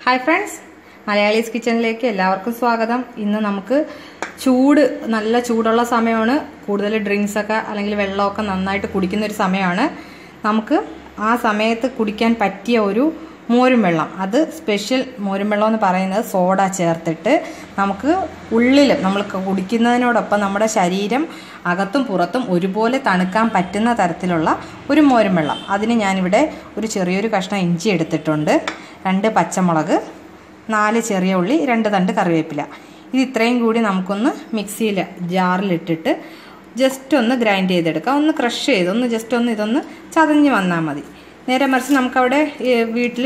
Hi friends, Malayalees കിച്ചണിലേക്ക് എല്ലാവർക്കും സ്വാഗതം. ഇന്ന് നമുക്ക് നല്ല ചൂടുള്ള സമയമാണ്. കൂടുതൽ ഡ്രിങ്ക്സൊക്കെ അല്ലെങ്കിൽ വെള്ളമൊക്കെ നന്നായിട്ട് കുടിക്കുന്ന ഒരു സമയമാണ്. നമുക്ക് ആ സമയത്ത് കുടിക്കാൻ പറ്റിയ ഒരു മോരും വെള്ളം, അത് സ്പെഷ്യൽ മോരും വെള്ളം എന്ന് പറയുന്നത് സോഡ ചേർത്തിട്ട് നമുക്ക് ഉള്ളിലും നമ്മൾ കുടിക്കുന്നതിനോടൊപ്പം നമ്മുടെ ശരീരം അകത്തും പുറത്തും ഒരുപോലെ തണുക്കാൻ പറ്റുന്ന തരത്തിലുള്ള ഒരു മോരും വെള്ളം. അതിന് ഞാനിവിടെ ഒരു ചെറിയൊരു കഷ്ണം ഇഞ്ചി എടുത്തിട്ടുണ്ട്, 2 പച്ചമുളക്, 4 ചെറിയ ഉള്ളി, 2 തണ്ട് കറിവേപ്പില. ഇത് ഇത്രയും കൂടി നമുക്കൊന്ന് മിക്സിയിൽ ജാറിലിട്ടിട്ട് ജസ്റ്റ് ഒന്ന് ഗ്രൈൻഡ് ചെയ്തെടുക്കാം. ഒന്ന് ക്രഷ് ചെയ്ത് ജസ്റ്റ് ഇതൊന്ന് ചതഞ്ഞ് വന്നാൽ മതി. നേരെ മറിച്ച് നമുക്കവിടെ വീട്ടിൽ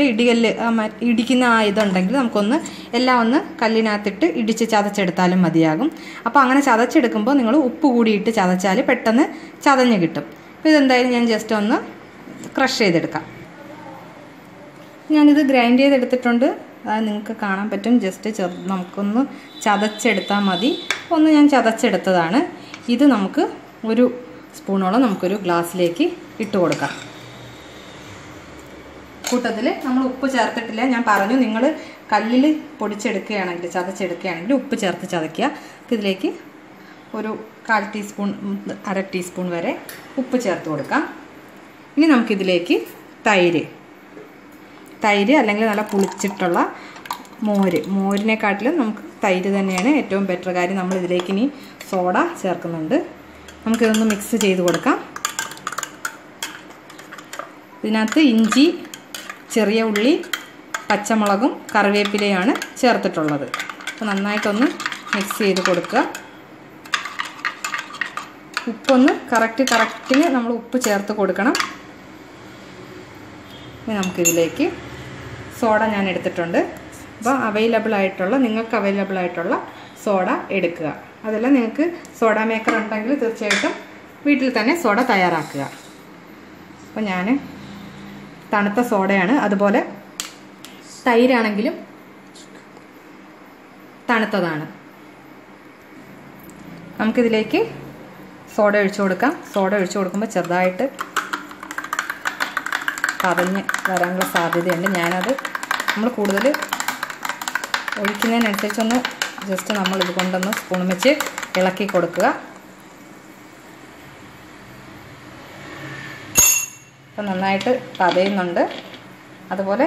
ഇടിക്കുന്ന ഇതുണ്ടെങ്കിൽ നമുക്കൊന്ന് എല്ലാം ഒന്ന് കല്ലിനകത്തിട്ട് ഇടിച്ച് ചതച്ചെടുത്താലും മതിയാകും. അപ്പോൾ അങ്ങനെ ചതച്ചെടുക്കുമ്പോൾ നിങ്ങൾ ഉപ്പ് കൂടിയിട്ട് ചതച്ചാൽ പെട്ടെന്ന് ചതഞ്ഞ് കിട്ടും. അപ്പോൾ ഇതെന്തായാലും ഞാൻ ജസ്റ്റ് ഒന്ന് ക്രഷ് ചെയ്തെടുക്കാം. ഞാനിത് ഗ്രൈൻഡ് ചെയ്തെടുത്തിട്ടുണ്ട്. അത് നിങ്ങൾക്ക് കാണാൻ പറ്റും. ജസ്റ്റ് നമുക്കൊന്ന് ചതച്ചെടുത്താൽ മതി. ഞാൻ ചതച്ചെടുത്തതാണ്. ഇത് നമുക്ക് ഒരു സ്പൂണോളം നമുക്കൊരു ഗ്ലാസ്സിലേക്ക് ഇട്ട് കൊടുക്കാം. കൂട്ടത്തിൽ നമ്മൾ ഉപ്പ് ചേർത്തിട്ടില്ല. ഞാൻ പറഞ്ഞു, നിങ്ങൾ കല്ലിൽ പൊടിച്ചെടുക്കുകയാണെങ്കിൽ ചതച്ചെടുക്കുകയാണെങ്കിൽ ഉപ്പ് ചേർത്ത് ചതയ്ക്കുക. ഇതിലേക്ക് ഒരു 1/4 ടീസ്പൂൺ 1/2 ടീസ്പൂൺ വരെ ഉപ്പ് ചേർത്ത് കൊടുക്കാം. ഇനി നമുക്കിതിലേക്ക് തൈര് അല്ലെങ്കിൽ നല്ല പുളിച്ചിട്ടുള്ള മോരിനെക്കാട്ടിലും നമുക്ക് തൈര് തന്നെയാണ് ഏറ്റവും ബെറ്റർ. കാര്യം നമ്മൾ ഇതിലേക്ക് ഇനി സോഡ ചേർക്കുന്നുണ്ട്. നമുക്കിതൊന്ന് മിക്സ് ചെയ്ത് കൊടുക്കാം. ഇതിനകത്ത് ഇഞ്ചി, ചെറിയ ഉള്ളി, പച്ചമുളകും കറിവേപ്പിലയാണ് ചേർത്തിട്ടുള്ളത്. അപ്പോൾ നന്നായിട്ടൊന്ന് മിക്സ് ചെയ്ത് കൊടുക്കുക. ഉപ്പൊന്ന് കറക്റ്റിന് നമ്മൾ ഉപ്പ് ചേർത്ത് കൊടുക്കണം. ഇനി നമുക്കിതിലേക്ക് സോഡ ഞാൻ എടുത്തിട്ടുണ്ട്. അപ്പോൾ നിങ്ങൾക്ക് അവൈലബിൾ ആയിട്ടുള്ള സോഡ എടുക്കുക. അതെല്ലാം നിങ്ങൾക്ക് സോഡ മേക്കർ ഉണ്ടെങ്കിൽ തീർച്ചയായിട്ടും വീട്ടിൽ തന്നെ സോഡ തയ്യാറാക്കുക. അപ്പോൾ ഞാൻ തണുത്ത സോഡയാണ്. അതുപോലെ തൈരാണെങ്കിലും തണുത്തതാണ്. നമുക്കിതിലേക്ക് സോഡ ഒഴിച്ചു കൊടുക്കാം. സോഡ ഒഴിച്ചു കൊടുക്കുമ്പോൾ ചെറുതായിട്ട് പതഞ്ഞ് വരാനുള്ള സാധ്യതയുണ്ട്. ഞാനത് നമ്മൾ കൂടുതൽ ഒഴിക്കുന്നതിനനുസരിച്ചൊന്ന് ജസ്റ്റ് നമ്മൾ ഇതുകൊണ്ടൊന്ന് സ്പൂൺ വെച്ച് ഇളക്കി കൊടുക്കുക. അപ്പോൾ നന്നായിട്ട് പതയുന്നുണ്ട്. അതുപോലെ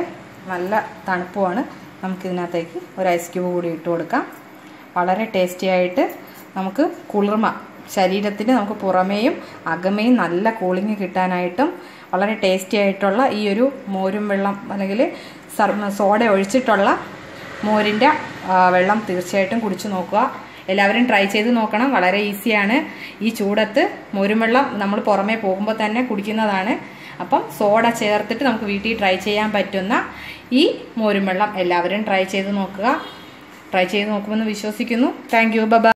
നല്ല തണുപ്പുമാണ്. നമുക്കിതിനകത്തേക്ക് ഒരു ഐസ് ക്യൂബ് കൂടി ഇട്ട് കൊടുക്കാം. വളരെ ടേസ്റ്റി ആയിട്ട് നമുക്ക് കുളിർമ ശരീരത്തിന് നമുക്ക് പുറമേയും അകമേയും നല്ല കൂളിങ് കിട്ടാനായിട്ടും വളരെ ടേസ്റ്റി ആയിട്ടുള്ള ഈ ഒരു മോരും വെള്ളം അല്ലെങ്കിൽ സോഡ ഒഴിച്ചിട്ടുള്ള മോരിൻ്റെ വെള്ളം തീർച്ചയായിട്ടും കുടിച്ചു നോക്കുക. എല്ലാവരും ട്രൈ ചെയ്ത് നോക്കണം. വളരെ ഈസിയാണ്. ഈ ചൂടത്ത് മോരും വെള്ളം നമ്മൾ പുറമേ പോകുമ്പോൾ തന്നെ കുടിക്കുന്നതാണ്. അപ്പം സോഡ ചേർത്തിട്ട് നമുക്ക് വീട്ടിൽ ട്രൈ ചെയ്യാൻ പറ്റുന്ന ഈ മോരും വെള്ളം എല്ലാവരും ട്രൈ ചെയ്ത് നോക്കുക. ട്രൈ ചെയ്ത് നോക്കുമെന്ന് വിശ്വസിക്കുന്നു. Thank you. ബൈ.